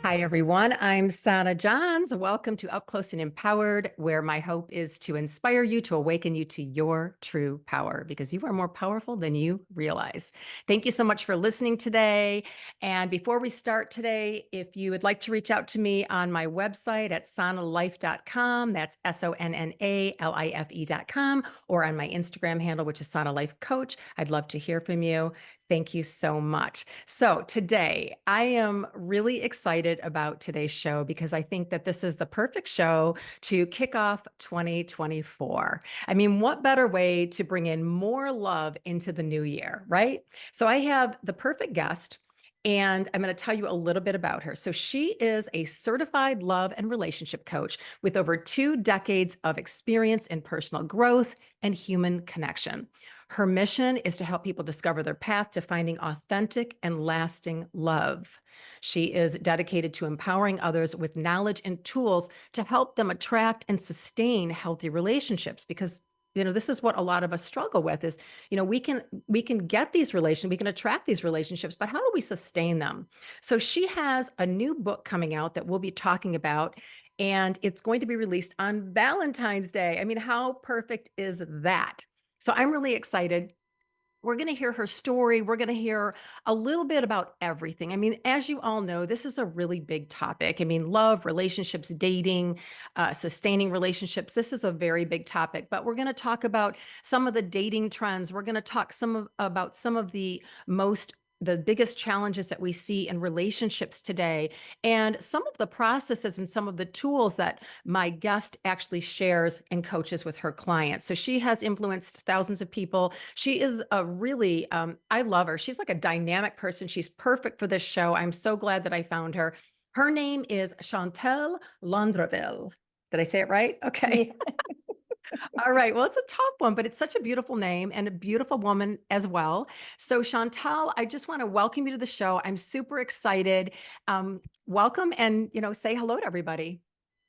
Hi, everyone. I'm Sonna Johns. Welcome to Up Close and Empowered, where my hope is to inspire you, to awaken you to your true power, because you are more powerful than you realize. Thank you so much for listening today. And before we start today, if you would like to reach out to me on my website at sonnalife.com, that's Sonnalife.com, or on my Instagram handle, which is Sonnalife Coach, I'd love to hear from you. Thank you so much. So today, I am really excited about today's show because I think that this is the perfect show to kick off 2024. I mean, what better way to bring in more love into the new year, right? So I have the perfect guest. And I'm going to tell you a little bit about her. So, she is a certified love and relationship coach with over 2 decades of experience in personal growth and human connection. Her mission is to help people discover their path to finding authentic and lasting love. She is dedicated to empowering others with knowledge and tools to help them attract and sustain healthy relationships because this is what a lot of us struggle with is we can get these relations, we can attract these relationships, but how do we sustain them? So she has a new book coming out that we'll be talking about, and it's going to be released on Valentine's Day. I mean, how perfect is that? So I'm really excited. We're going to hear her story. We're going to hear a little bit about everything. I mean, as you all know, this is a really big topic. I mean, love, relationships, dating, sustaining relationships. This is a very big topic, but we're going to talk about some of the dating trends. We're going to talk about some of the biggest challenges that we see in relationships today, and some of the processes and some of the tools that my guest actually shares and coaches with her clients. So she has influenced thousands of people. She is a really, I love her. She's like a dynamic person. She's perfect for this show. I'm so glad that I found her. Her name is Chantal Landreville. Did I say it right? Okay. Yeah. All right. Well, it's a tough one, but it's such a beautiful name and a beautiful woman as well. So, Chantal, I just want to welcome you to the show. I'm super excited. Welcome, and say hello to everybody.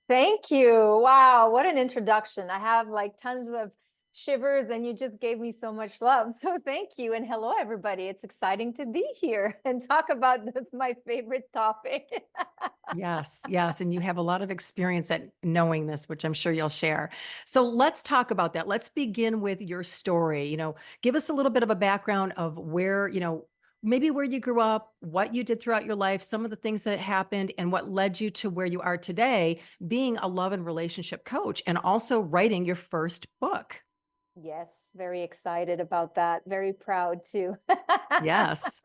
Thank you. Wow, what an introduction. I have like tons of shivers and you just gave me so much love. So thank you and hello everybody. It's exciting to be here and talk about my favorite topic. Yes, yes. And you have a lot of experience at knowing this, which I'm sure you'll share. So let's talk about that. Let's begin with your story. Give us a little bit of a background of where, maybe where you grew up, what you did throughout your life, some of the things that happened, and what led you to where you are today, being a love and relationship coach and also writing your first book. Yes, very excited about that. Very proud too. Yes.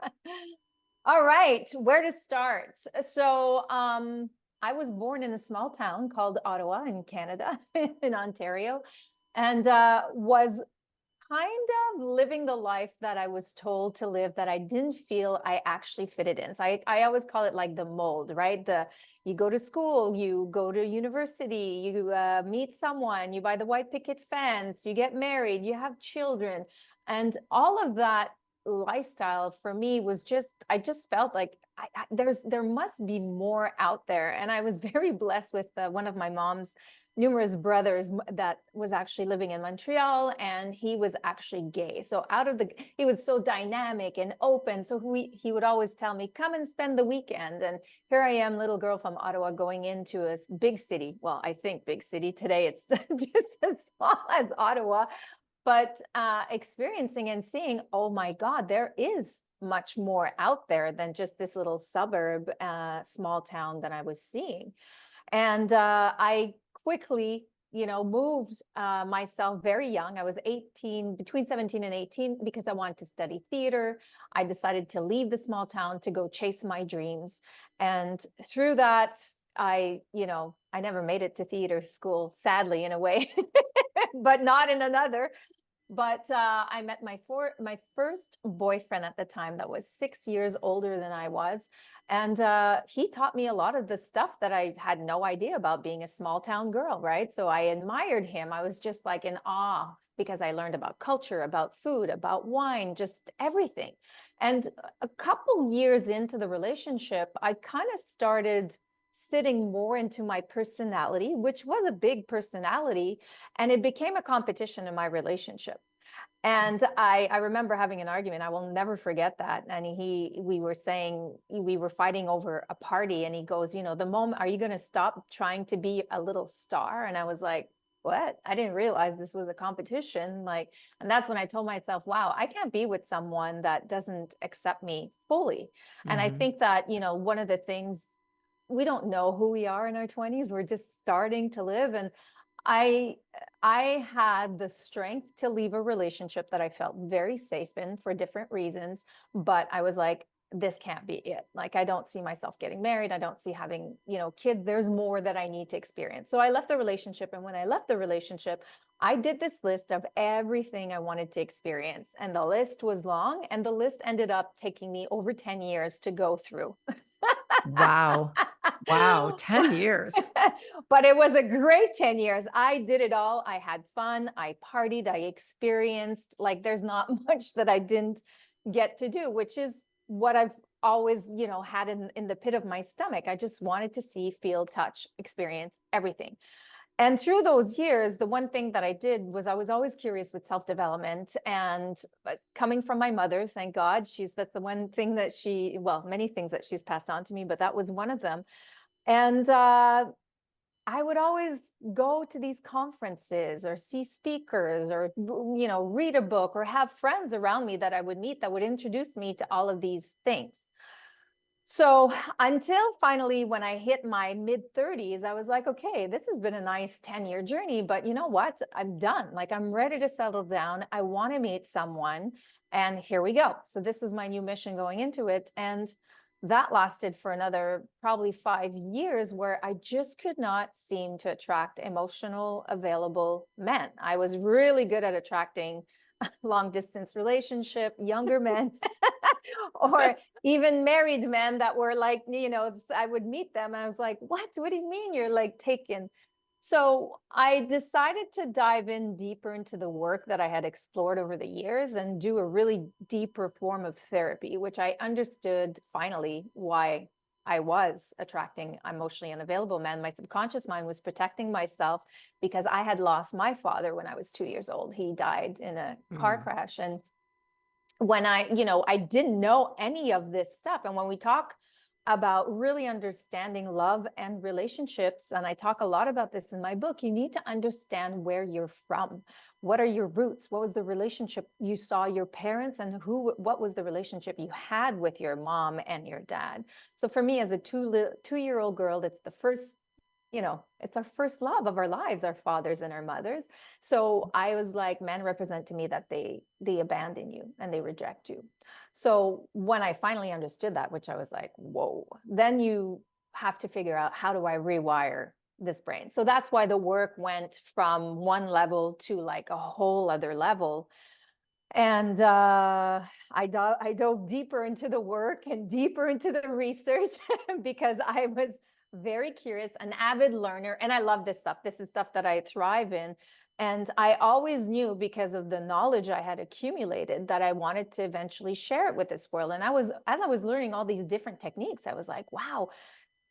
All right, where to start? So, I was born in a small town called Ottawa in Canada, in Ontario, and was kind of living the life that I was told to live that I didn't feel I actually fitted in. So I always call it like the mold, right? You go to school, you go to university, you meet someone, you buy the white picket fence, you get married, you have children, and all of that lifestyle for me was just I just felt like there must be more out there, and I was very blessed with one of my mom's numerous brothers that was actually living in Montreal, and he was actually gay. So he was so dynamic and open. So he would always tell me, come and spend the weekend. And here I am, little girl from Ottawa, going into a big city. Well, I think big city today, it's just as small as Ottawa, but experiencing and seeing, oh my God, there is much more out there than just this little suburb, small town that I was seeing. And I quickly, moved myself very young. I was 18, between 17 and 18, because I wanted to study theater. I decided to leave the small town to go chase my dreams. And through that, I never made it to theater school, sadly, in a way, but not in another. But I met my first boyfriend at the time that was 6 years older than I was. And he taught me a lot of the stuff that I had no idea about being a small town girl, right? So I admired him. I was just like in awe because I learned about culture, about food, about wine, just everything. And a couple years into the relationship, I kind of started sitting more into my personality, which was a big personality, and it became a competition in my relationship. And I remember having an argument. I will never forget that. And we were saying, we were fighting over a party, and he goes, the moment, are you going to stop trying to be a little star? And I was like, what? I didn't realize this was a competition. Like, and that's when I told myself, wow, I can't be with someone that doesn't accept me fully. And I Mhm. think that, one of the things, we don't know who we are in our 20s. We're just starting to live. And I I had the strength to leave a relationship that I felt very safe in for different reasons, but I was like, this can't be it. Like, I don't see myself getting married. I don't see having, kids. There's more that I need to experience. So I left the relationship. And when I left the relationship, I did this list of everything I wanted to experience. And the list was long, and the list ended up taking me over 10 years to go through. Wow. Wow, 10 years. But it was a great 10 years. I did it all. I had fun. I partied. I experienced. Like, there's not much that I didn't get to do, which is what I've always, had in the pit of my stomach. I just wanted to see, feel, touch, experience everything. And through those years, the one thing that I did was I was always curious with self-development. And coming from my mother, thank God, that's the one thing that well, many things that she's passed on to me, but that was one of them. And I would always go to these conferences or see speakers or, read a book or have friends around me that I would meet that would introduce me to all of these things. So until finally, when I hit my mid 30s, I was like, okay, this has been a nice 10-year journey, but you know what? I'm done. Like, I'm ready to settle down. I want to meet someone. And here we go. So this is my new mission going into it. And that lasted for another probably 5 years, where I just could not seem to attract emotional, available men. I was really good at attracting long distance relationship, younger men, or even married men that were like, I would meet them and I was like, what do you mean you're like taken? So I decided to dive in deeper into the work that I had explored over the years and do a really deeper form of therapy, which I understood finally why I was attracting emotionally unavailable men. My subconscious mind was protecting myself because I had lost my father when I was 2 years old. He died in a car Mm, crash. And when I didn't know any of this stuff. And when we talk about really understanding love and relationships, and I talk a lot about this in my book, you need to understand where you're from. What are your roots? What was the relationship you saw your parents, and what was the relationship you had with your mom and your dad? So for me, as a 2-year-old girl, that's the first, it's our first love of our lives, our fathers and our mothers. So I was like, men represent to me that they abandon you and they reject you. So when I finally understood that, which I was like, whoa, then you have to figure out, how do I rewire this brain? So that's why the work went from one level to like a whole other level. And I dove deeper into the work and deeper into the research because I was very curious, an avid learner, and I love this stuff. This is stuff that I thrive in. And I always knew, because of the knowledge I had accumulated, that I wanted to eventually share it with this world. And as I was learning all these different techniques, I was like, wow,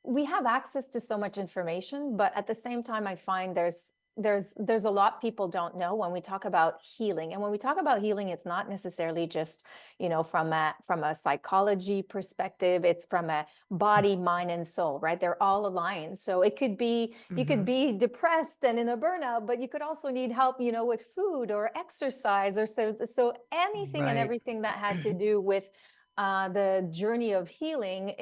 we have access to so much information, but at the same time, I find there's a lot people don't know when we talk about healing. And when we talk about healing, it's not necessarily just, from a psychology perspective. It's from a body, mind, and soul, right? They're all aligned. So it could be, you could mhm. be depressed and in a burnout, but you could also need help, with food or exercise, or so anything and Right. everything that had to do with the journey of healing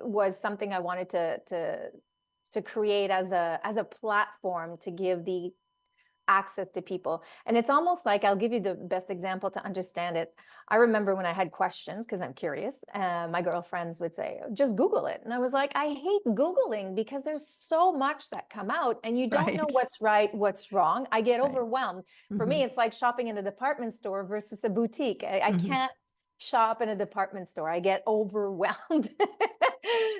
was something I wanted to create as a platform to give the access to people. And it's almost like, I'll give you the best example to understand it. I remember when I had questions, because I'm curious, my girlfriends would say, just Google it. And I was like, I hate Googling because there's so much that come out and you don't know Right. what's right, what's wrong. I get Right. overwhelmed. For me, Mhm, it's like shopping in a department store versus a boutique. I mhm. can't shop in a department store. I get overwhelmed.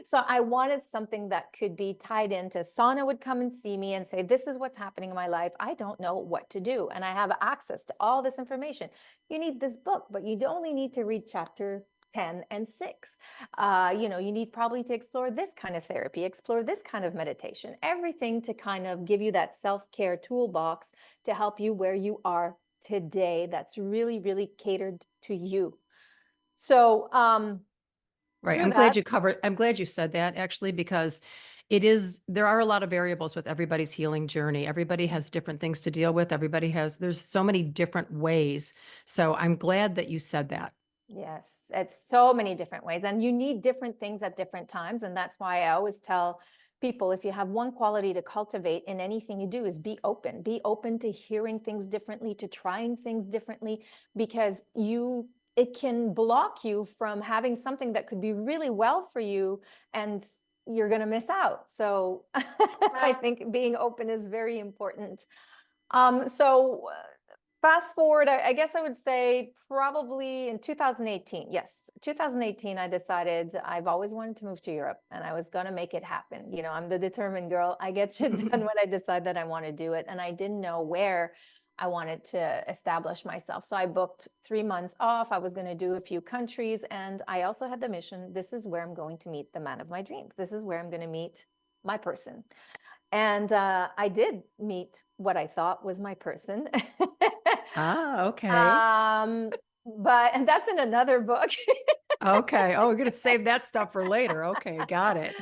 So I wanted something that could be tied into. Sonna would come and see me and say, this is what's happening in my life. I don't know what to do. And I have access to all this information. You need this book, but you only need to read chapter 10 and 6. You need probably to explore this kind of therapy, explore this kind of meditation, everything to kind of give you that self-care toolbox to help you where you are today that's really, really catered to you. So, Right. through that, I'm glad you said that actually, because there are a lot of variables with everybody's healing journey. Everybody has different things to deal with. There's so many different ways. So I'm glad that you said that. yes, it's so many different ways, and you need different things at different times. And that's why I always tell people, if you have one quality to cultivate in anything you do, is be open to hearing things differently, to trying things differently, because it can block you from having something that could be really well for you, and you're going to miss out. So I think being open is very important. So fast forward, I guess I would say probably in 2018. Yes, 2018, I decided I've always wanted to move to Europe and I was going to make it happen. You know, I'm the determined girl. I get shit done when I decide that I want to do it. And I didn't know where I wanted to establish myself. So I booked 3 months off. I was going to do a few countries. And I also had the mission, this is where I'm going to meet the man of my dreams. This is where I'm going to meet my person. And I did meet what I thought was my person. Ah, okay. um, and that's in another book. Okay. Oh, we're going to save that stuff for later. Okay. Got it.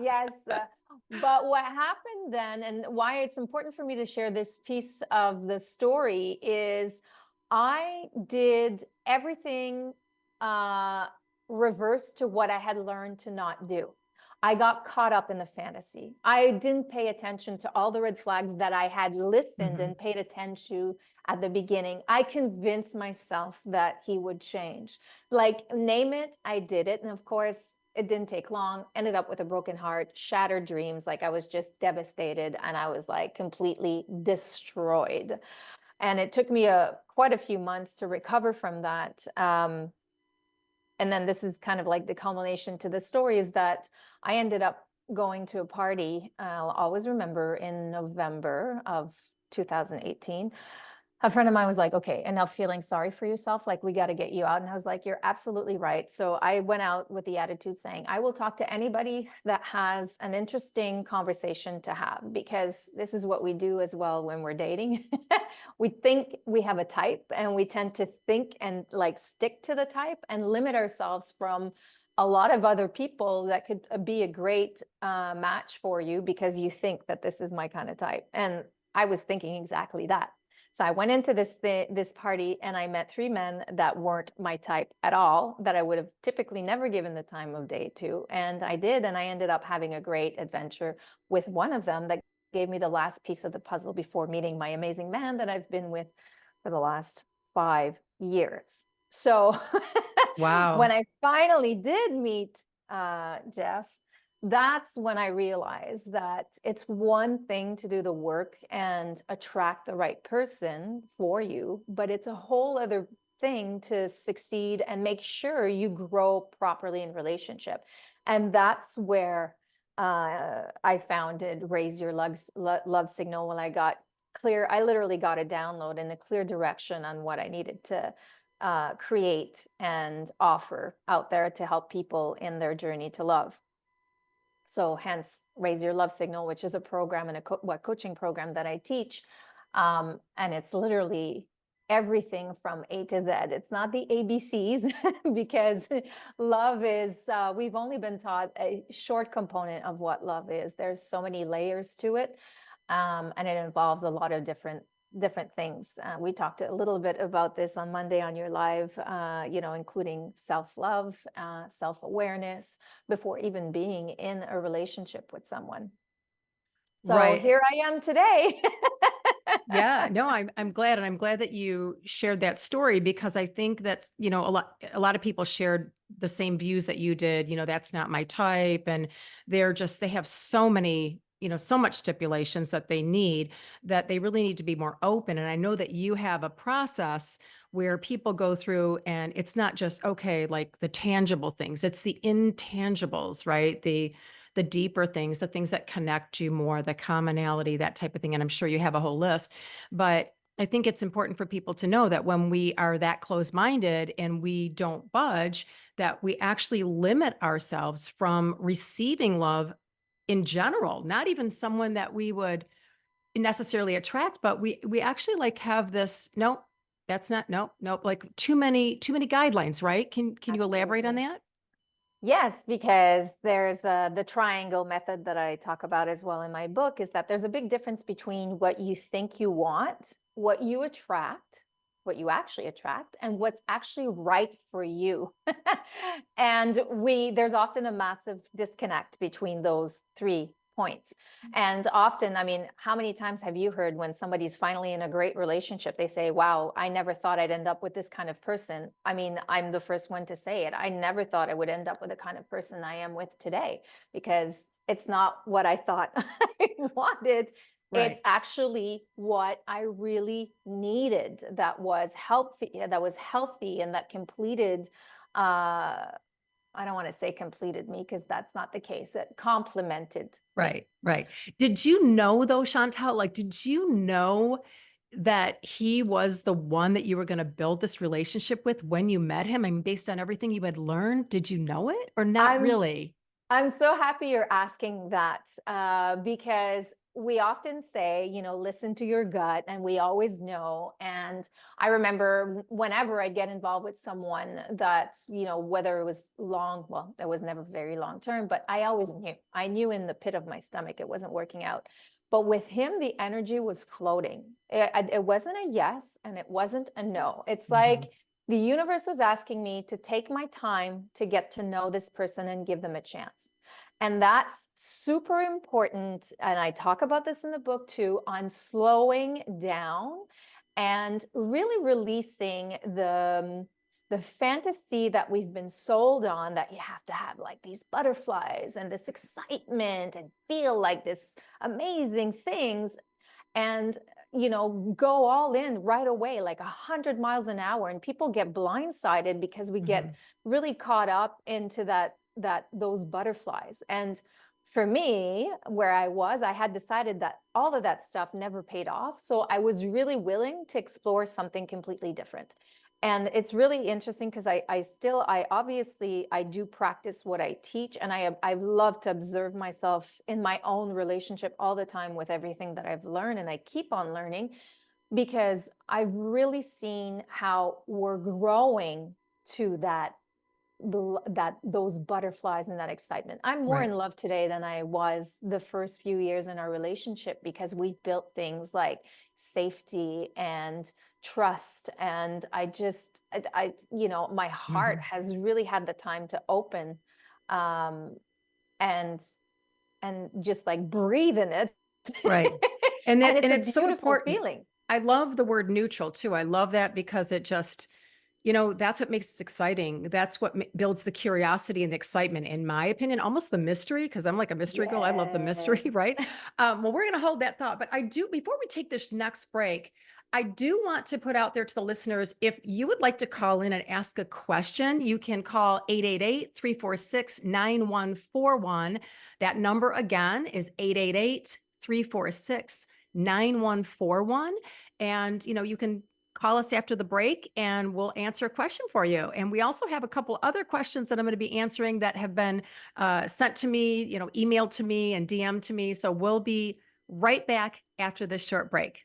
Yes. But what happened then, and why it's important for me to share this piece of the story, is I did everything uh, reverse to what I had learned to not do. I got caught up in the fantasy. I didn't pay attention to all the red flags that I had listened Mhm. and paid attention to at the beginning. I convinced myself that he would change. Like, name it, I did it. And of course, it didn't take long. Ended up with a broken heart, shattered dreams. Like, I was just devastated and I was like completely destroyed. And it took me quite a few months to recover from that. And then this is kind of like the culmination to the story, is that I ended up going to a party. I'll always remember, in November of 2018. A friend of mine was like, okay, and now feeling sorry for yourself, like, we got to get you out. And I was like, you're absolutely right. So I went out with the attitude saying, I will talk to anybody that has an interesting conversation to have, because this is what we do as well when we're dating. We think we have a type and we tend to think and like stick to the type and limit ourselves from a lot of other people that could be a great match for you, because you think that this is my kind of type. And I was thinking exactly that. So I went into this party and I met 3 men that weren't my type at all, that I would have typically never given the time of day to. And I did, and I ended up having a great adventure with one of them that gave me the last piece of the puzzle before meeting my amazing man that I've been with for the last 5 years. So when Wow. I finally did meet Jeff, that's when I realized that it's one thing to do the work and attract the right person for you, but it's a whole other thing to succeed and make sure you grow properly in relationship. And that's where I founded Raise Your Love Signal, when I got clear. I literally got a download and a clear direction on what I needed to create and offer out there to help people in their journey to love. So hence Raise Your Love Signal, which is a program and a coaching program that I teach. And it's literally everything from A to Z. It's not the ABCs, because love is, we've only been taught a short component of what love is. There's so many layers to it. And it involves a lot of different things. We talked a little bit about this on Monday on your live, including self-love, self-awareness, before even being in a relationship with someone. So Right. here I am today. Yeah, no, I'm glad, and I'm glad that you shared that story, because I think that's, a lot of people shared the same views that you did. That's not my type, and they have so many, so much stipulations that they need, that they really need to be more open. And I know that you have a process where people go through, and it's not just, okay, like the tangible things, it's the intangibles, right? The deeper things, the things that connect you more, the commonality, that type of thing. And I'm sure you have a whole list, but I think it's important for people to know that when we are that close-minded and we don't budge, that we actually limit ourselves from receiving love in general, not even someone that we would necessarily attract, but we actually like have this, no. That's not, nope, nope, like too many guidelines, right? Can you elaborate on Absolutely. that? Yes, because there's the triangle method that I talk about as well in my book, is that there's a big difference between what you think you want, what you attract, what you actually attract, and what's actually right for you. And there's often a massive disconnect between those 3 points. And often, I mean, how many times have you heard when somebody's finally in a great relationship, they say, wow, I never thought I'd end up with this kind of person. I mean, I'm the first one to say it. I never thought I would end up with the kind of person I am with today, because it's not what I thought I wanted. It's Right. actually what I really needed, that was healthy and that completed, I don't want to say completed me, because that's not the case. It complemented me. Right, right. Did you know though, Chantal, like, did you know that he was the one that you were gonna build this relationship with when you met him? I mean, based on everything you had learned, did you know it or not I'm really? I'm so happy you're asking that, because we often say, listen to your gut, and we always know. And I remember whenever I get involved with someone that, whether it was long, well, it was never very long term, but I always knew. I knew in the pit of my stomach it wasn't working out. But with him, the energy was floating. It wasn't a yes and it wasn't a no. Yes. It's Mhm. like the universe was asking me to take my time to get to know this person and give them a chance. And that's super important. And I talk about this in the book too, on slowing down and really releasing the fantasy that we've been sold on, that you have to have like these butterflies and this excitement and feel like this amazing things, and go all in right away, like 100 miles an hour. And people get blindsided because we get Mhm. really caught up into those butterflies. And for me, where I had decided that all of that stuff never paid off, so I was really willing to explore something completely different. And it's really interesting because I obviously I do practice what I teach, and I love to observe myself in my own relationship all the time with everything that I've learned, and I keep on learning, because I've really seen how we're growing to those butterflies and that excitement. I'm more Right. in love today than I was the first few years in our relationship, because we've built things like safety and trust. And my heart Mhm. has really had the time to open, um, and just like breathe in it. Right. And And that, it's and a it's so beautiful important. feeling. I love the word neutral too. I love that because it just, that's what makes it exciting. That's what builds the curiosity and the excitement, in my opinion, almost the mystery, because I'm like a mystery girl. I love the mystery, Yes. right? Well, we're going to hold that thought. But I do, before we take this next break, I do want to put out there to the listeners, if you would like to call in and ask a question, you can call 888-346-9141. That number again is 888-346-9141. And, you can call us after the break and we'll answer a question for you. And we also have a couple other questions that I'm going to be answering that have been sent to me, emailed to me and DM to me. So we'll be right back after this short break.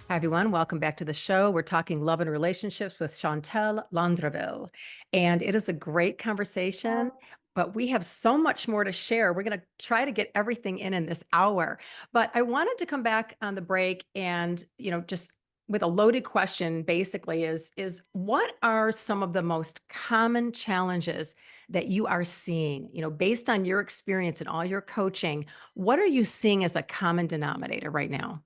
Hi, everyone. Welcome back to the show. We're talking love and relationships with Chantal Landreville. And it is a great conversation, but we have so much more to share. We're going to try to get everything in this hour. But I wanted to come back on the break and, just with a loaded question, basically is what are some of the most common challenges that you are seeing, based on your experience and all your coaching? What are you seeing as a common denominator right now?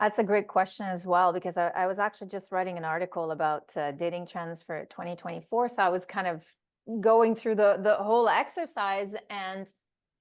That's a great question as well, because I was actually just writing an article about dating trends for 2024. So I was kind of going through the whole exercise, and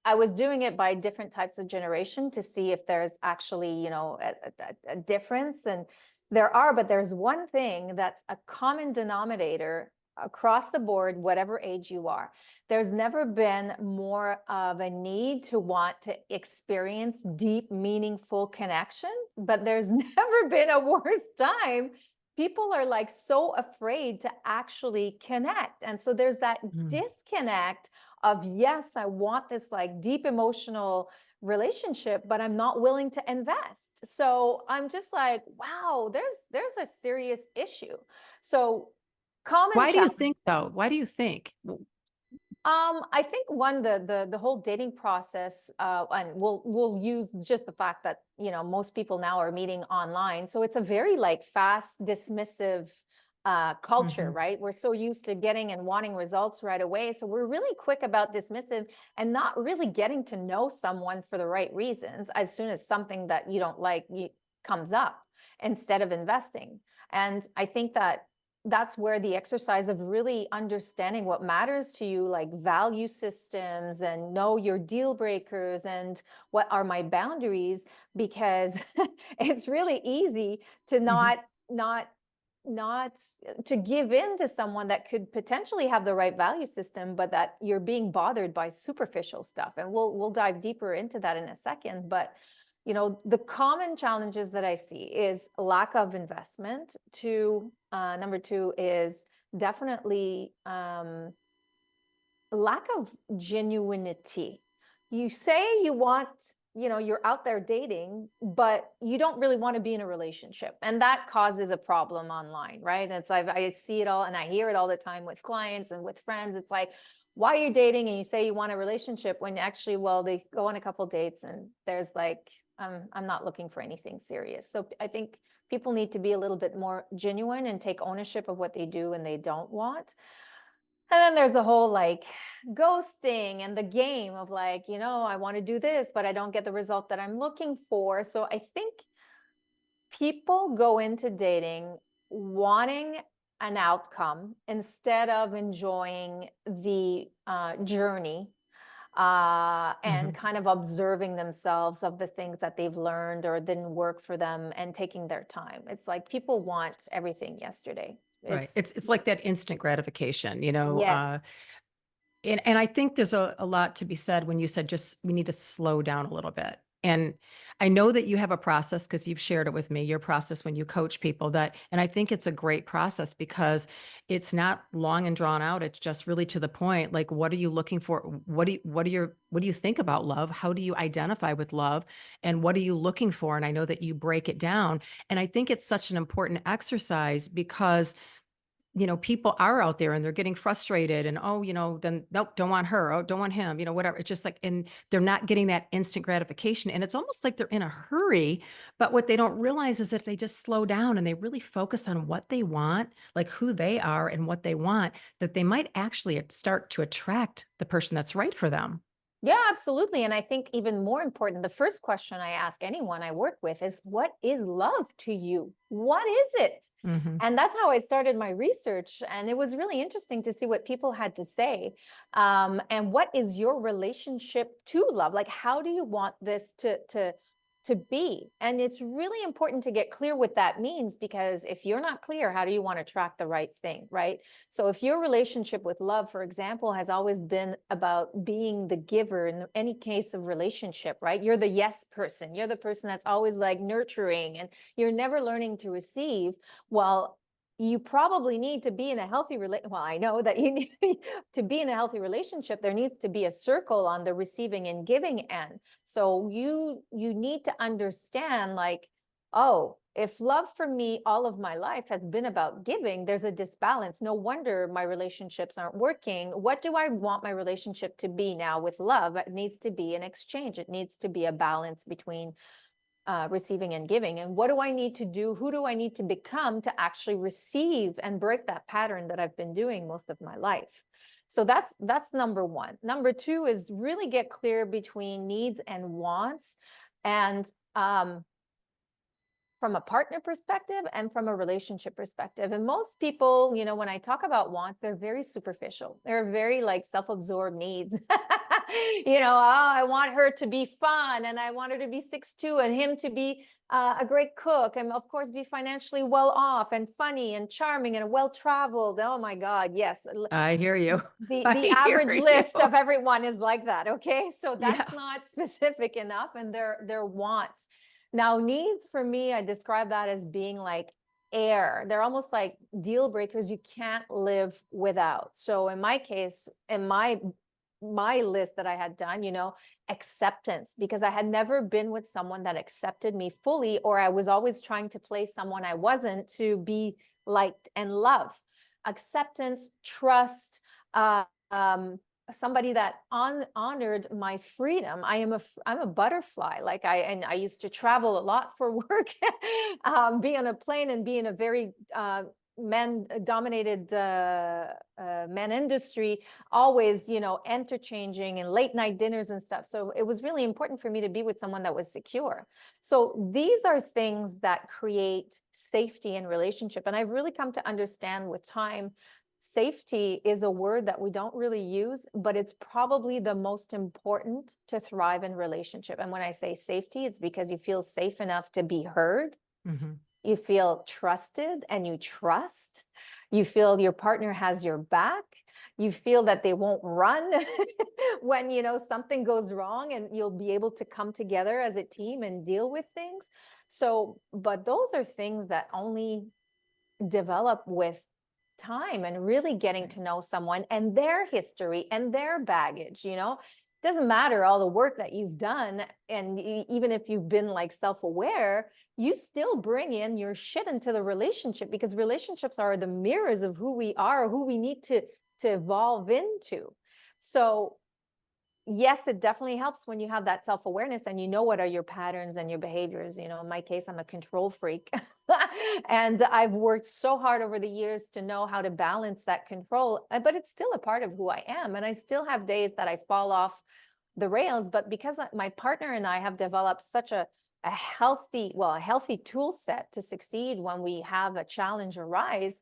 I was doing it by different types of generation to see if there's actually, a difference. And but there's one thing that's a common denominator across the board, whatever age you are. There's never been more of a need to want to experience deep, meaningful connections, but there's never been a worse time. People are like so afraid to actually connect. And so there's that Mm. disconnect of, yes, I want this like deep emotional relationship, but I'm not willing to invest. So I'm just like, wow, there's a serious issue. So common Why do you challenge. think though? Why do you think? I think one, the whole dating process, and we'll use just the fact that, most people now are meeting online. So it's a very like fast, dismissive culture, Mhm. right? We're so used to getting and wanting results right away. So we're really quick about dismissive and not really getting to know someone for the right reasons as soon as something that you don't like comes up, instead of investing. And I think that that's where the exercise of really understanding what matters to you, like value systems, and know your deal breakers and what are my boundaries, because it's really easy to Mhm. not to give in to someone that could potentially have the right value system, but that you're being bothered by superficial stuff. And we'll dive deeper into that in a second. But the common challenges that I see is lack of investment. Number two is definitely lack of genuinity. You say you want, you're out there dating, but you don't really want to be in a relationship. And that causes a problem online, right? I see it all and I hear it all the time with clients and with friends. It's like, why are you dating? And you say you want a relationship when actually, well, they go on a couple dates and there's like, I'm not looking for anything serious. So I think people need to be a little bit more genuine and take ownership of what they do and they don't want. And then there's the whole like ghosting and the game of like, I want to do this, but I don't get the result that I'm looking for. So I think people go into dating wanting an outcome instead of enjoying the journey, and Mhm. kind of observing themselves of the things that they've learned or didn't work for them and taking their time. It's like people want everything yesterday. Right. It's It's like that instant gratification, yes. and I think there's a lot to be said when you said just we need to slow down a little bit. And I know that you have a process because you've shared it with me, your process when you coach people that, and I think it's a great process because it's not long and drawn out. It's just really to the point. Like, what are you looking for? What do you think about love? How do you identify with love? And what are you looking for? And I know that you break it down. And I think it's such an important exercise because people are out there and they're getting frustrated and, oh, then nope, don't want her. Oh, don't want him, whatever. It's just like, and they're not getting that instant gratification. And it's almost like they're in a hurry. But what they don't realize is if they just slow down and they really focus on what they want, like who they are and what they want, that they might actually start to attract the person that's right for them. Yeah, absolutely. And I think even more important, the first question I ask anyone I work with is, what is love to you? What is it? Hmm. And that's how I started my research. And it was really interesting to see what people had to say. And what is your relationship to love? Like, how do you want this to be? And it's really important to get clear what that means, because if you're not clear, how do you want to attract the right thing, right? So if your relationship with love, for example, has always been about being the giver in any case of relationship, right? You're the yes person. You're the person that's always like nurturing and you're never learning to receive. Well, you probably need to be in a healthy well, I know that you need to be in a healthy relationship. There needs to be a circle on the receiving and giving end. So you need to understand, like, oh, if love for me all of my life has been about giving, there's a disbalance. No wonder my relationships aren't working. What do I want my relationship to be now with love? It needs to be an exchange. It needs to be a balance between receiving and giving. And what do I need to do? Who do I need to become to actually receive and break that pattern that I've been doing most of my life? So that's number one. Number two is really get clear between needs and wants. And from a partner perspective and from a relationship perspective. And most people, when I talk about wants, they're very superficial. They're very like self-absorbed needs. Oh, I want her to be fun and I want her to be 6'2" and him to be a great cook and of course be financially well off and funny and charming and well-traveled. Oh my God, yes. I hear you. I The hear average you. list of everyone is like that. Okay. So Yeah. that's not specific enough, and their wants. Now, needs for me, I describe that as being like air. They're almost like deal breakers you can't live without. So in my case, in my my list that I had done, acceptance, because I had never been with someone that accepted me fully, or I was always trying to play someone I wasn't to be liked and loved. Acceptance, trust, uh, um, somebody that honored my freedom. I'm a butterfly. Like I used to travel a lot for work, be on a plane and be in a very men dominated men industry, always, interchanging and late night dinners and stuff. So it was really important for me to be with someone that was secure. So these are things that create safety in relationship. And I've really come to understand with time, safety is a word that we don't really use, but it's probably the most important to thrive in relationship. And when I say safety, it's because you feel safe enough to be heard, Mhm. you feel trusted and you trust, you feel your partner has your back, you feel that they won't run when something goes wrong, and you'll be able to come together as a team and deal with things. So, but those are things that only develop with time and really getting Right. to know someone and their history and their baggage. It doesn't matter all the work that you've done, and even if you've been like self-aware, you still bring in your shit into the relationship, because relationships are the mirrors of who we are, who we need to evolve into. So yes, it definitely helps when you have that self-awareness and you know what are your patterns and your behaviors. In my case, I'm a control freak. And I've worked so hard over the years to know how to balance that control, but it's still a part of who I am. And I still have days that I fall off the rails, but because my partner and I have developed such a healthy tool set to succeed when we have a challenge arise,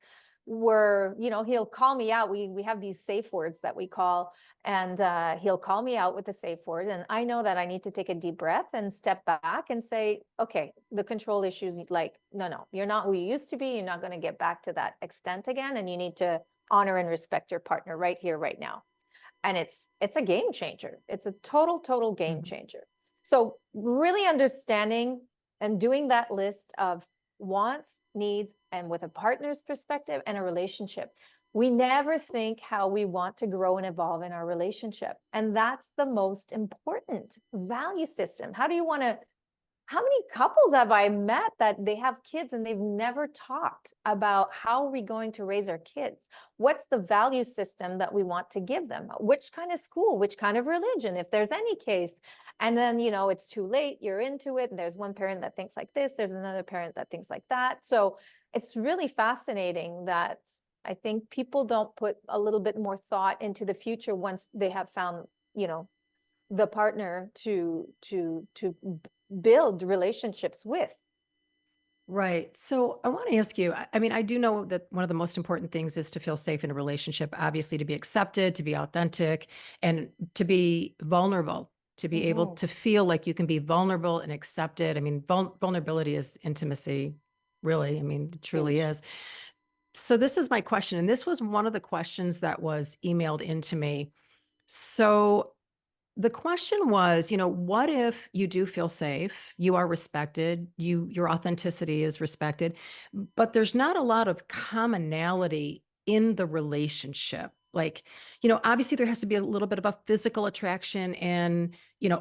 where he'll call me out. We have these safe words that we call, and he'll call me out with a safe word, and I know that I need to take a deep breath and step back and say, okay, the control issues, like, no, you're not who you used to be, you're not going to get back to that extent again, and you need to honor and respect your partner right here, right now. And it's a game changer. It's a total game Mhm. changer. So really understanding and doing that list of wants, needs, and with a partner's perspective and a relationship, we never think how we want to grow and evolve in our relationship. And that's the most important value system. How many couples have I met that they have kids and they've never talked about how are we going to raise our kids? What's the value system that we want to give them? Which kind of school, which kind of religion, if there's any case. And then, it's too late, you're into it, and there's one parent that thinks like this, there's another parent that thinks like that. So it's really fascinating that I think people don't put a little bit more thought into the future once they have found, the partner to build relationships with. Right. So I want to ask you, I mean, I do know that one of the most important things is to feel safe in a relationship, obviously to be accepted, to be authentic, and to be vulnerable, to be able Mhm. to feel like you can be vulnerable and accepted. I mean, vulnerability is intimacy, really. I mean, it truly Huge. is. So this is my question, and this was one of the questions that was emailed into me. So the question was, what if you do feel safe, you are respected, your authenticity is respected, but there's not a lot of commonality in the relationship. Like, obviously there has to be a little bit of a physical attraction and,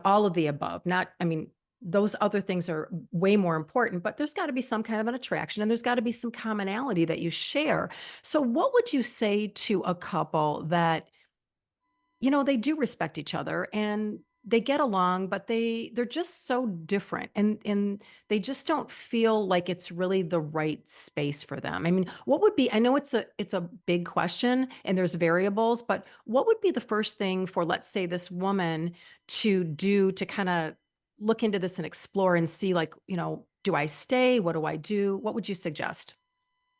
all of the above. Not, I mean, those other things are way more important, but there's got to be some kind of an attraction and there's got to be some commonality that you share. So what would you say to a couple that they do respect each other and they get along, but they're just so different and they just don't feel like it's really the right space for them. I mean, what would be I know it's a big question and there's variables, but what would be the first thing for, let's say, this woman to do to kind of look into this and explore and see, like, do I stay? What do I do? What would you suggest?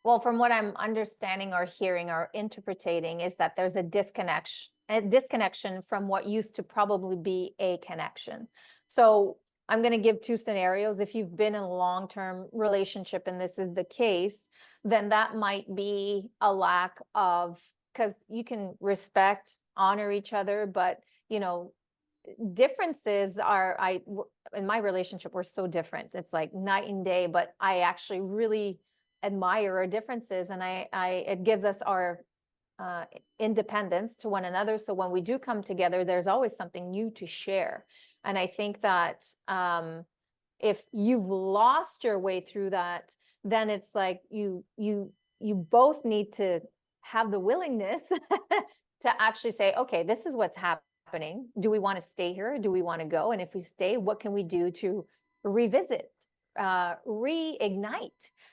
Well, from what I'm understanding or hearing or interpreting is that there's a disconnection from what used to probably be a connection. So I'm going to give two scenarios. If you've been in a long-term relationship and this is the case, then that might be a lack of, because you can respect, honor each other, but you know, differences are, in my relationship, we're so different. It's like night and day, but I actually really admire our differences, and it gives us our independence to one another. So when we do come together, there's always something new to share. And I think that if you've lost your way through that, then it's like you both need to have the willingness to actually say, okay, this is what's happening. Do we want to stay here? Do we want to go? And if we stay, what can we do to revisit, reignite?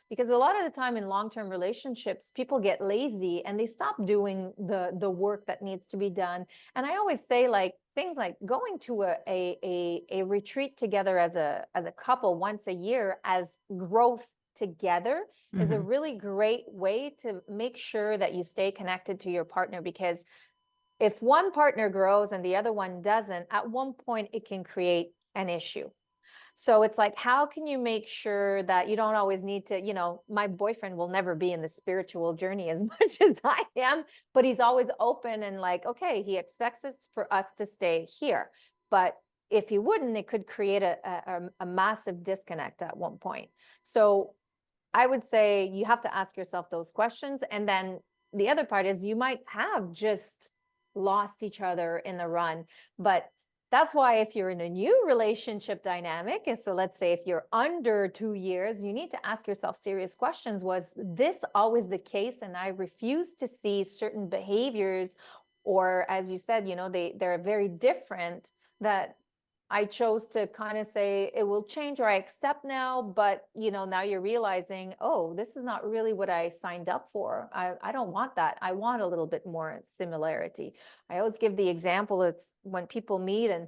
Because a lot of the time in long-term relationships, people get lazy and they stop doing the work that needs to be done. And I always say, like, things like going to a retreat together as a couple once a year as growth together is a Mhm. really great way to make sure that you stay connected to your partner. Because if one partner grows and the other one doesn't, at one point it can create an issue. So it's like, how can you make sure that you don't always need to, my boyfriend will never be in the spiritual journey as much as I am, but he's always open and like, okay, he expects us for us to stay here. But if he wouldn't, it could create a massive disconnect at one point. So I would say you have to ask yourself those questions. And then the other part is you might have just lost each other in the run. But that's why if you're in a new relationship dynamic, and so let's say if you're under 2 years, you need to ask yourself serious questions. Was this always the case? And I refuse to see certain behaviors, or as you said, they're very different, that I chose to kind of say it will change or I accept now, but now you're realizing, oh, this is not really what I signed up for. I don't want that. I want a little bit more similarity. I always give the example, it's when people meet and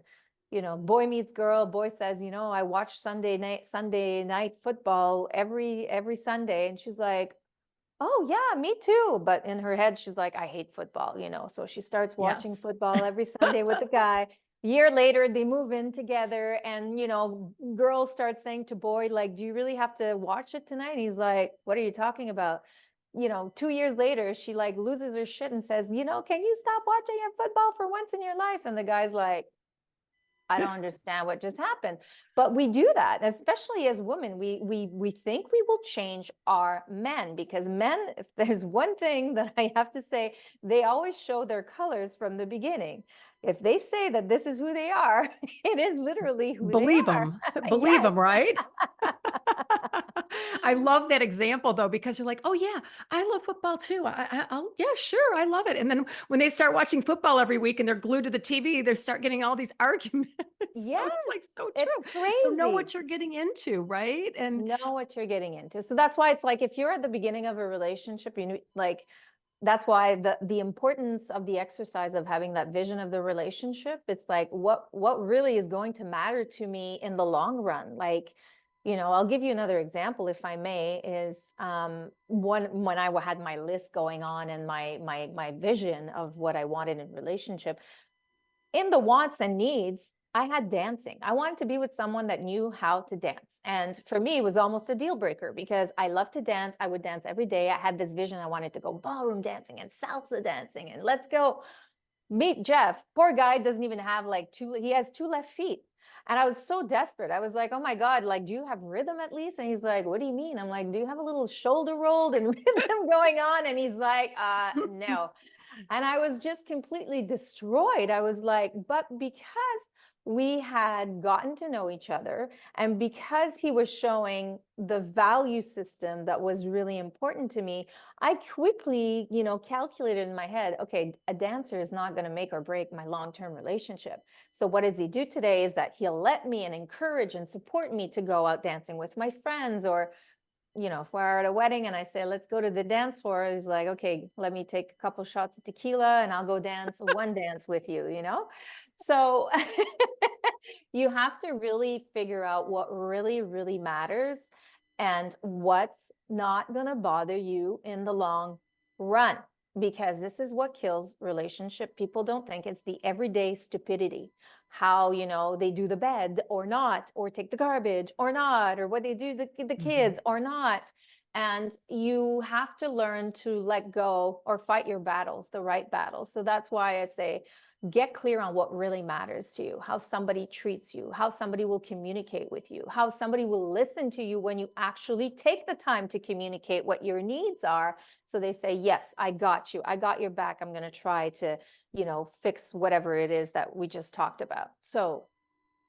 boy meets girl, boy says, I watch Sunday night football every Sunday. And she's like, oh yeah, me too. But in her head, she's like, I hate football, So she starts watching Yes. football every Sunday with the guy. Year later, they move in together, and girls start saying to boy, like, do you really have to watch it tonight? And he's like, what are you talking about? 2 years later, she like loses her shit and says, can you stop watching your football for once in your life? And the guy's like, I don't understand what just happened. But we do that, especially as women. We think we will change our men, because men, if there's one thing that I have to say, they always show their colors from the beginning. If they say that this is who they are, it is literally who they Believe are. them. Believe Yes. them, right? I love that example though, because you're like, "Oh yeah, I love football too. I'll yeah, sure, I love it." And then when they start watching football every week and they're glued to the TV, they start getting all these arguments. So it's Yes. like so It's true. So know crazy. what you're getting into, right? And Know what you're getting into. So that's why it's like, if you're at the beginning of a relationship, like, that's why the importance of the exercise of having that vision of the relationship. It's like, what really is going to matter to me in the long run? Like, I'll give you another example, if I may, is when I had my list going on and my vision of what I wanted in relationship. In the wants and needs, I had dancing. I wanted to be with someone that knew how to dance. And for me, it was almost a deal breaker, because I love to dance. I would dance every day. I had this vision. I wanted to go ballroom dancing and salsa dancing, and let's go. Meet Jeff. Poor guy doesn't even have like he has two left feet. And I was so desperate. I was like, oh my God, like, do you have rhythm at least? And he's like, what do you mean? I'm like, do you have a little shoulder rolled and rhythm going on? And he's like, no. And I was just completely destroyed. I was like, but because we had gotten to know each other, and because he was showing the value system that was really important to me, I quickly, calculated in my head, okay, a dancer is not going to make or break my long-term relationship. So what does he do today is that he'll let me and encourage and support me to go out dancing with my friends, or if we're at a wedding and I say, let's go to the dance floor, he's like, okay, let me take a couple shots of tequila and I'll go dance one dance with you. So you have to really figure out what really, really matters and what's not going to bother you in the long run. Because this is what kills relationship. People don't think it's the everyday stupidity, how they do the bed or not, or take the garbage or not, or what they do the Mhm. kids or not. And you have to learn to let go or fight your battles, the right battles. So that's why I say, get clear on what really matters to you, how somebody treats you, how somebody will communicate with you, how somebody will listen to you when you actually take the time to communicate what your needs are. So they say, yes, I got you. I got your back. I'm going to try to, fix whatever it is that we just talked about. So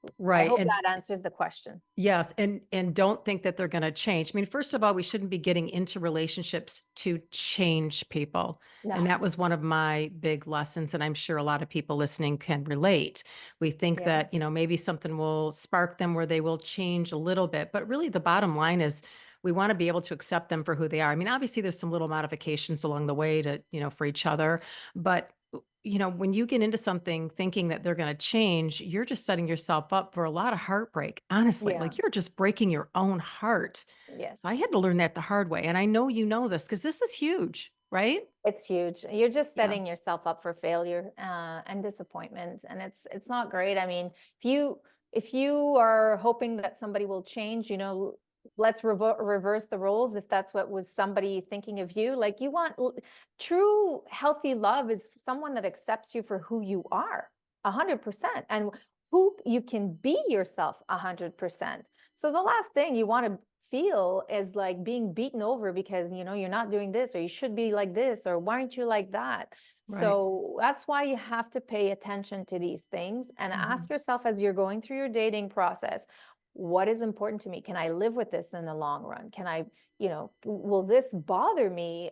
I Right. hope And that answers the question. yes, and don't think that they're gonna change. I mean, first of all, we shouldn't be getting into relationships to change people, and No. that was one of my big lessons, and I'm sure a lot of people listening can relate. We think Yeah. that, maybe something will spark them where they will change a little bit, but really the bottom line is we wanna be able to accept them for who they are. I mean, obviously, there's some little modifications along the way to, for each other, but when you get into something thinking that they're going to change, you're just setting yourself up for a lot of heartbreak. Honestly, Yeah. like you're just breaking your own heart. So I Yes. had to learn that the hard way. And I know you know this because this is huge, right? It's huge. You're just Yeah. setting yourself up for failure and disappointment, and it's not great. I mean, if you are hoping that somebody will change, let's reverse the roles. If that's what was somebody thinking of you, like you want true healthy love is someone that accepts you for who you are, 100%, and who you can be yourself 100%. So the last thing you want to feel is like being beaten over because you're not doing this, or you should be like this, or why aren't you like that. Right. So that's why you have to pay attention to these things and ask Mhm. yourself as you're going through your dating process, what is important to me? Can I live with this in the long run? Can I, will this bother me,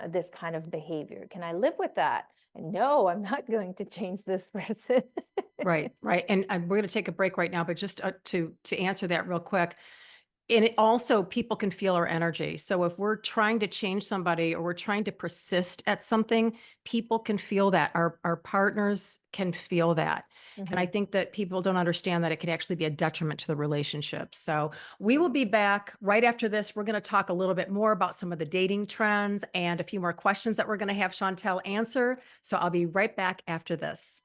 this kind of behavior? Can I live with that? And no, I'm not going to change this person. Right. Right. And we're going to take a break right now, but just to answer that real quick, and it also people can feel our energy. So if we're trying to change somebody or we're trying to persist at something, people can feel that. Our partners can feel that. And I Mhm. think that people don't understand that it can actually be a detriment to the relationship. So we will Right. be back right after this. We're going to talk a little bit more about some of the dating trends and a few more questions that we're going to have Chantal answer. So I'll be right back after this.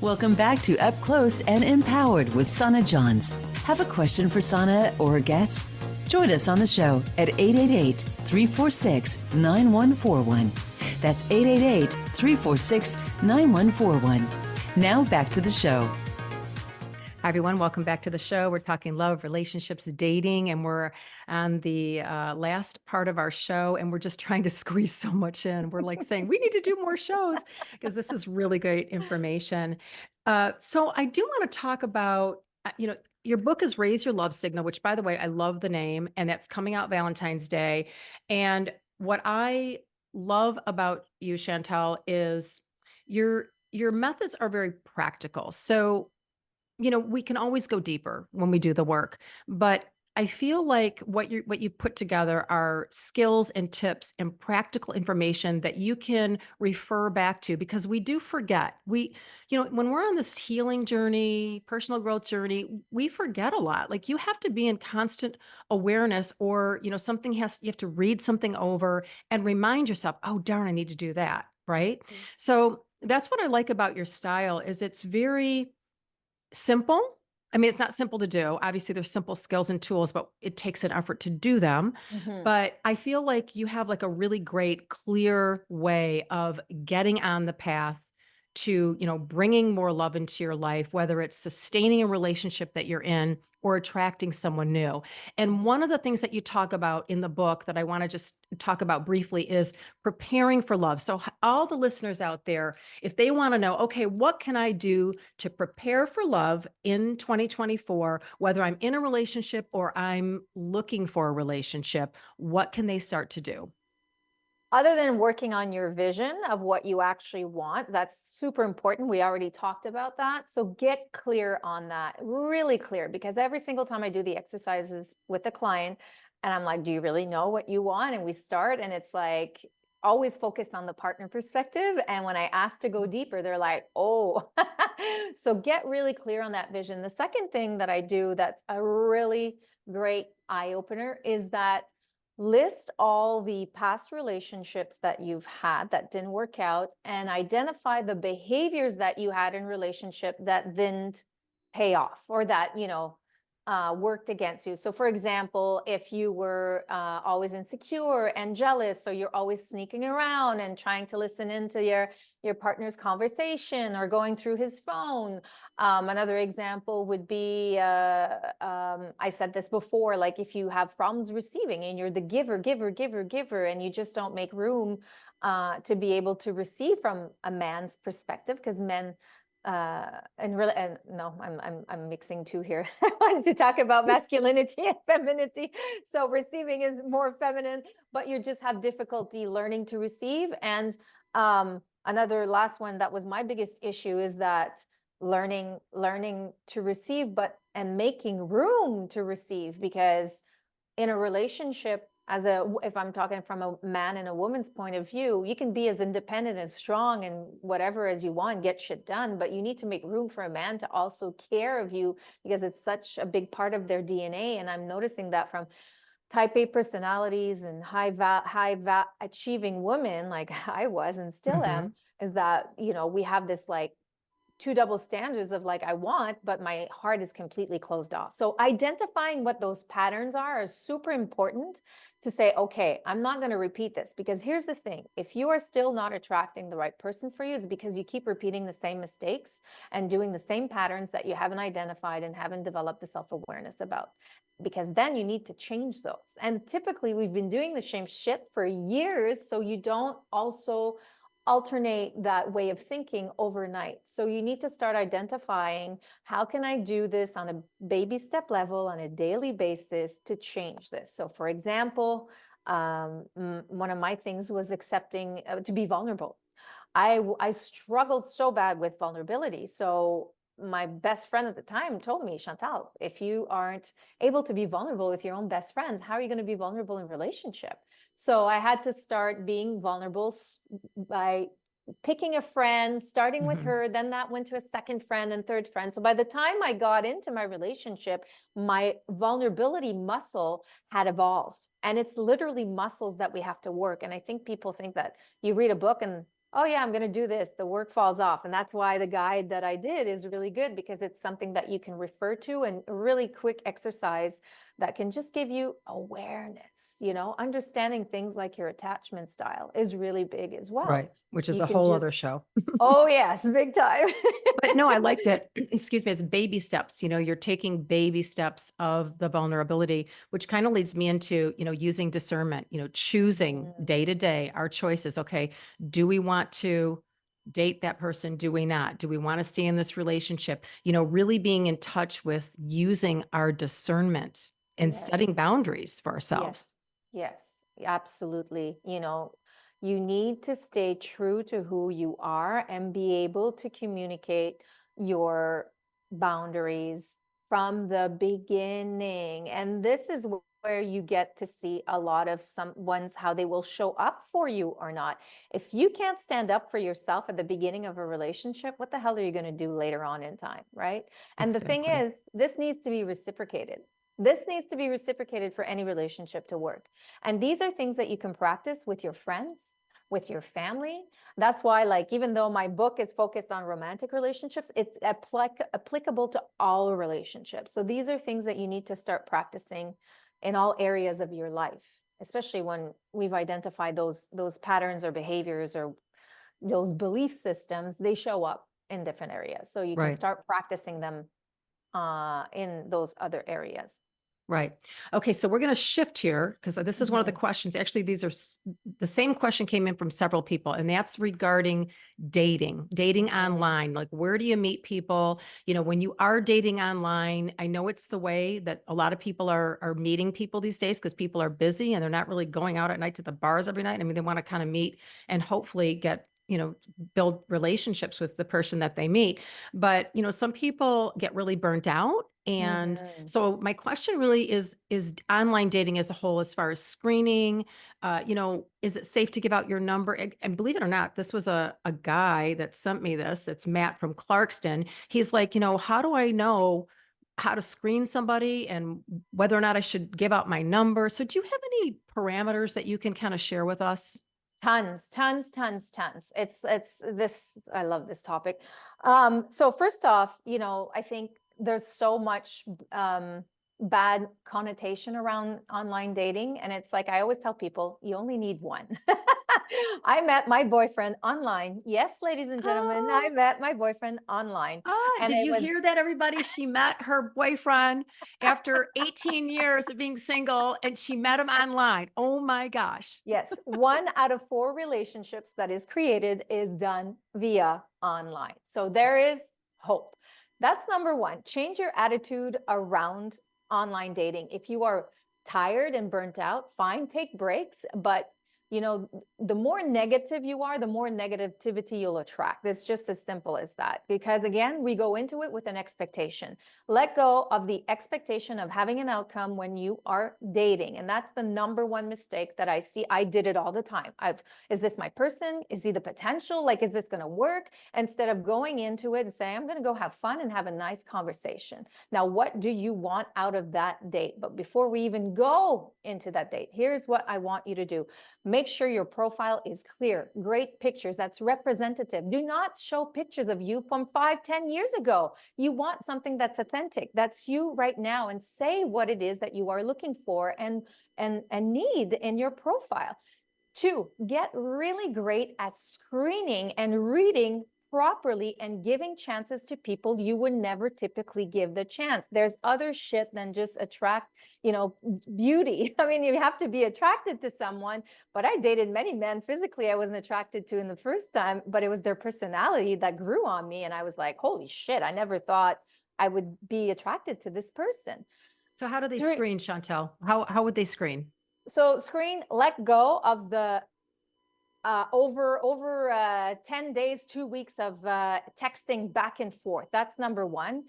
Welcome back to Up Close and Empowered with Sonna Johns. Have a question for Sonna or guests? Join us on the show at 888-346-9141. That's 888-346-9141. Now back to the show. Hi, everyone. Welcome back to the show. We're talking love, relationships, dating, and we're on the last part of our show, and we're just trying to squeeze so much in. We're like saying, we need to do more shows because this is really great information. So I do want to talk about, your book is Raise Your Love Signal, which, by the way, I love the name, and that's coming out Valentine's Day. And what I love about you, Chantal, is your methods are very practical. So we can always go deeper when we do the work, but I feel like what you've put together are skills and tips and practical information that you can refer back to because we do forget. When we're on this healing journey, personal growth journey, we forget a lot. Like you have to be in constant awareness or, you have to read something over and remind yourself, oh darn, I need to do that. Right. Yes. So that's what I like about your style is it's very simple. I mean, it's not simple to do. Obviously, there's simple skills and tools, but it takes an effort to do them. Mhm. But I feel like you have like a really great, clear way of getting on the path to, bringing more love into your life, whether it's sustaining a relationship that you're in or attracting someone new. And one of the things that you talk about in the book that I want to just talk about briefly is preparing for love. So, all the listeners out there, if they want to know, okay, what can I do to prepare for love in 2024, whether I'm in a relationship or I'm looking for a relationship, what can they start to do? Other than working on your vision of what you actually want, that's super important. We already talked about that. So get clear on that, really clear, because every single time I do the exercises with the client, and I'm like, do you really know what you want? And we start, and it's like always focused on the partner perspective. And when I ask to go deeper, they're like, oh, so get really clear on that vision. The second thing that I do that's a really great eye opener is that list all the past relationships that you've had that didn't work out and identify the behaviors that you had in relationship that didn't pay off or that worked against you. So for example, if you were always insecure and jealous, so you're always sneaking around and trying to listen into your partner's conversation or going through his phone. Another example would be, I said this before, like if you have problems receiving and you're the giver, and you just don't make room to be able to receive from a man's perspective, because men and really, and no, I'm mixing two here. I wanted to talk about masculinity and femininity. So receiving is more feminine, but you just have difficulty learning to receive. And another last one that was my biggest issue is that learning to receive, and making room to receive, because in a relationship, if I'm talking from a man and a woman's point of view, you can be as independent and strong and whatever as you want, get shit done, but you need to make room for a man to also care of you, because it's such a big part of their DNA. And I'm noticing that from type A personalities and high achieving women, like I was and still Mm-hmm. am, is that, we have this like two double standards of like, I want, but my heart is completely closed off. So identifying what those patterns are is super important to say, okay, I'm not going to repeat this, because here's the thing. If you are still not attracting the right person for you, it's because you keep repeating the same mistakes and doing the same patterns that you haven't identified and haven't developed the self-awareness about, because then you need to change those. And typically we've been doing the same shit for years, so you don't also alternate that way of thinking overnight. So you need to start identifying, how can I do this on a baby step level on a daily basis to change this? So for example, one of my things was accepting to be vulnerable. I struggled so bad with vulnerability. So my best friend at the time told me, Chantal, if you aren't able to be vulnerable with your own best friends, how are you going to be vulnerable in relationship? So I had to start being vulnerable by picking a friend, starting with Mm-hmm. her, then that went to a second friend and third friend. So by the time I got into my relationship, my vulnerability muscle had evolved. And it's literally muscles that we have to work. And I think people think that you read a book and, oh yeah, I'm going to do this, the work falls off. And that's why the guide that I did is really good, because it's something that you can refer to, and a really quick exercise that can just give you awareness. Understanding things like your attachment style is really big as well. Right. Which is You a can whole just, other show. oh yes, big time. But no, I like that. Excuse me, it's baby steps. You're taking baby steps of the vulnerability, which kind of leads me into, using discernment, choosing Mm, day to day our choices. Okay. Do we want to date that person? Do we not? Do we want to stay in this relationship? Really being in touch with using our discernment and yes. setting boundaries for ourselves. Yes, yes, absolutely. You need to stay true to who you are and be able to communicate your boundaries from the beginning. And this is where you get to see a lot of some ones, how they will show up for you or not. If you can't stand up for yourself at the beginning of a relationship, what the hell are you going to do later on in time, right? And the thing Exactly. is, this needs to be reciprocated. This needs to be reciprocated for any relationship to work. And these are things that you can practice with your friends, with your family. That's why, like, even though my book is focused on romantic relationships, it's applicable to all relationships. So these are things that you need to start practicing in all areas of your life, especially when we've identified those patterns or behaviors or those belief systems. They show up in different areas. So you can Right. start practicing them in those other areas. Right. Okay. So we're going to shift here because this is one of the Mhm. questions. Actually, these are the same question came in from several people, and that's regarding dating Mhm. online. Like, where do you meet people? When you are dating online, I know it's the way that a lot of people are meeting people these days because people are busy and they're not really going out at night to the bars every night. I mean, they want to kind of meet and hopefully get, build relationships with the person that they meet. But, some people get really burnt out. And Mhm. so my question really is online dating as a whole, as far as screening, is it safe to give out your number? And believe it or not, this was a guy that sent me this. It's Matt from Clarkston. He's like, how do I know how to screen somebody and whether or not I should give out my number? So do you have any parameters that you can kind of share with us? Tons, tons, tons, tons. It's this, I love this topic. So first off, I think there's so much bad connotation around online dating. And it's like, I always tell people, you only need one. I met my boyfriend online. Yes, ladies and gentlemen, I Oh, met my boyfriend online. And did it you was, hear that, everybody? She met her boyfriend after 18 years of being single, and she met him online. Oh my gosh. yes, 1 out of 4 relationships that is created is done via online. So there is hope. That's number one. Change your attitude around online dating. If you are tired and burnt out, fine, take breaks. But the more negative you are, the more negativity you'll attract. It's just as simple as that. Because again, we go into it with an expectation. Let go of the expectation of having an outcome when you are dating. And that's the number one mistake that I see. I did it all the time. Is this my person? Is he the potential? Like, is this going to work? Instead of going into it and saying, I'm going to go have fun and have a nice conversation. Now, what do you want out of that date? But before we even go into that date, here's what I want you to do. Make sure your profile is clear, great pictures, that's representative. Do not show pictures of you from 5, 10 years ago. You want something that's authentic, that's you right now, and say what it is that you are looking for and need in your profile. 2, get really great at screening and reading properly and giving chances to people you would never typically give the chance. There's other shit than just attract, beauty. I mean, you have to be attracted to someone, but I dated many men physically I wasn't attracted to in the first time, but it was their personality that grew on me. And I was like, holy shit, I never thought I would be attracted to this person. So how do they 3, screen, Chantel? How would they screen? so screen, let go of the over 10 days, 2 weeks of texting back and forth. That's number one.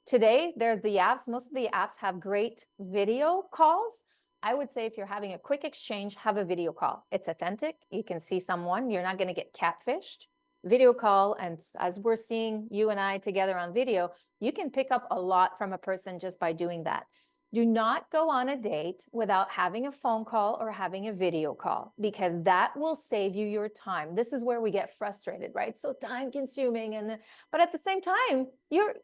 Today, they're the apps. Most of the apps have great video calls. I would say if you're having a quick exchange, have a video call. It's authentic. You can see someone. You're not going to get catfished. Video call, and as we're seeing you and I together on video, you can pick up a lot from a person just by doing that. Do not go on a date without having a phone call or having a video call, because that will save you your time. This is where we get frustrated, right? So time consuming, but at the same time, you're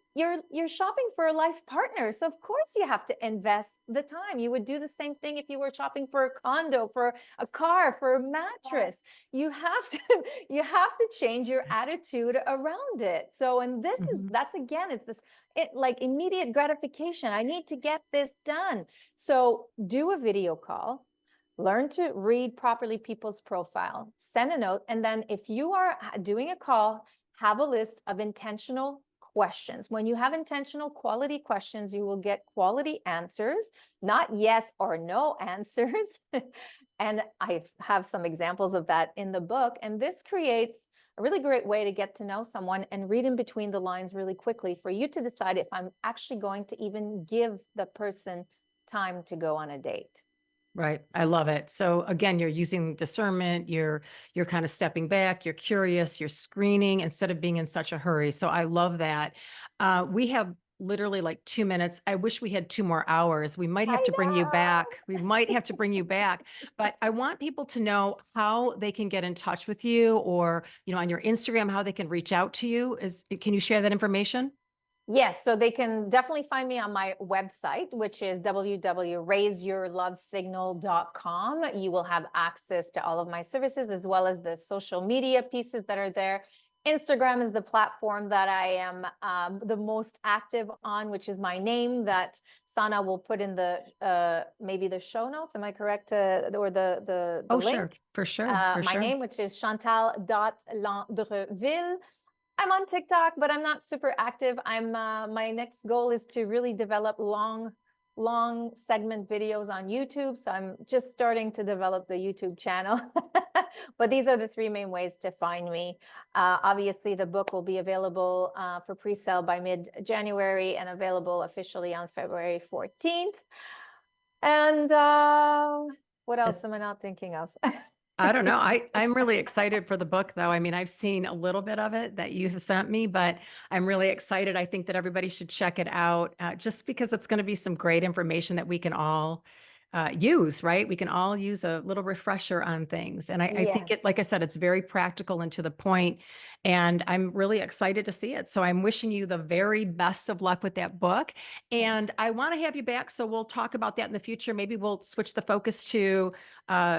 shopping for a life partner. So of course you have to invest the time. You would do the same thing if you were shopping for a condo, for a car, for a mattress. You have to you have to change your attitude around it. So, and this is that's again, it's this like immediate gratification. I need to get this done. So do a video call, learn to read properly people's profile, send a note. And then if you are doing a call, have a list of intentional questions. When you have intentional quality questions, you will get quality answers, not yes or no answers. And I have some examples of that in the book. And this creates a really great way to get to know someone and read in between the lines really quickly for you to decide if I'm actually going to even give the person time to go on a date. Right. I love it. So again, you're using discernment, you're kind of stepping back, you're curious, you're screening instead of being in such a hurry. So I love that. We have literally like 2 minutes. I wish we had 2 more hours. We might have I to bring you know. back. We might have to bring you back, but I want people to know how they can get in touch with you, or, on your Instagram, how they can reach out to you. Can you share that information? Yes, so they can definitely find me on my website, which is www.raiseyourlovesignal.com. You will have access to all of my services as well as the social media pieces that are there. Instagram is the platform that I am the most active on, which is my name that Sonna will put in the maybe the show notes. Am I correct? Or the Oh, link. sure. For sure. For My sure. name, which is Chantal.Landreville. I'm on TikTok, but I'm not super active. My next goal is to really develop long segment videos on YouTube. So I'm just starting to develop the YouTube channel. But these are the 3 main ways to find me. Obviously, the book will be available for pre-sale by mid-January and available officially on February 14th. And what else am I not thinking of? I don't know. I'm really excited for the book, though. I mean, I've seen a little bit of it that you have sent me, but I'm really excited. I think that everybody should check it out, just because it's going to be some great information that we can all use, right? We can all use a little refresher on things. And I think Yes. it, like I said, it's very practical and to the point, and I'm really excited to see it. So I'm wishing you the very best of luck with that book. Thank And I want to have you back. So we'll talk about that in the future. Maybe we'll switch the focus to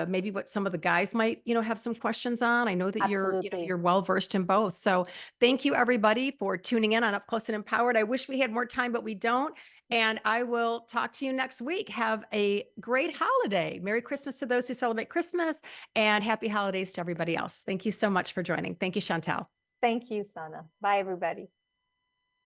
maybe what some of the guys might, have some questions on. I know that Absolutely. you're well versed in both. So thank you everybody for tuning in on Up Close and Empowered. I wish we had more time, but we don't. And I will talk to you next week. Have a great holiday. Merry Christmas to those who celebrate Christmas, and happy holidays to everybody else. Thank you so much for joining. Thank you, Chantal. Thank you, Sana. Bye, everybody.